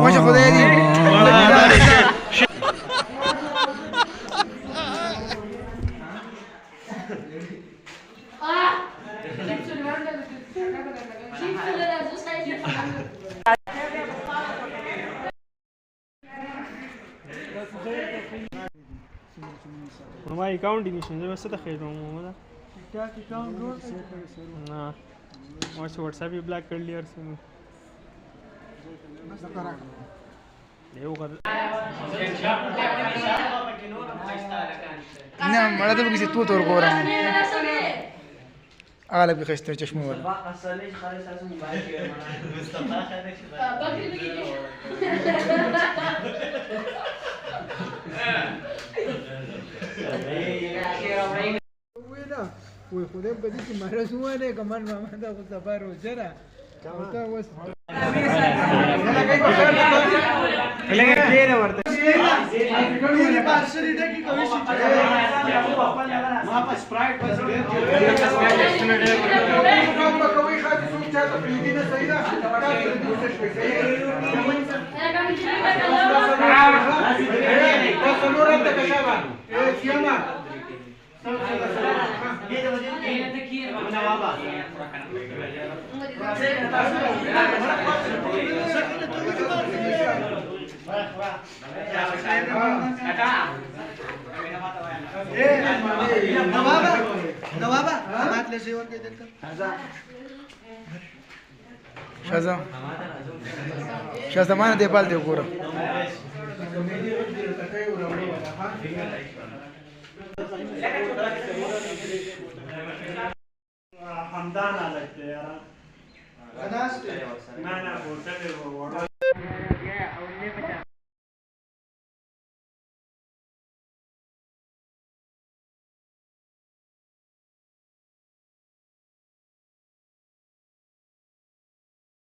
وش خذي دي ما اكاونت نشون بس تخيل मोहम्मद क्या account road ना व्हाट्सएप भी ब्लॉक कर लिया उसने نعم على ذلك يصير توتر كورة عالق بخشتر چشمه ولا وخذ بديك مرة سوانة كمان ما هذا قلت بارو جرا كم وس شازا ما دي بالدي وكورة حمدان عليك يا رب. أنا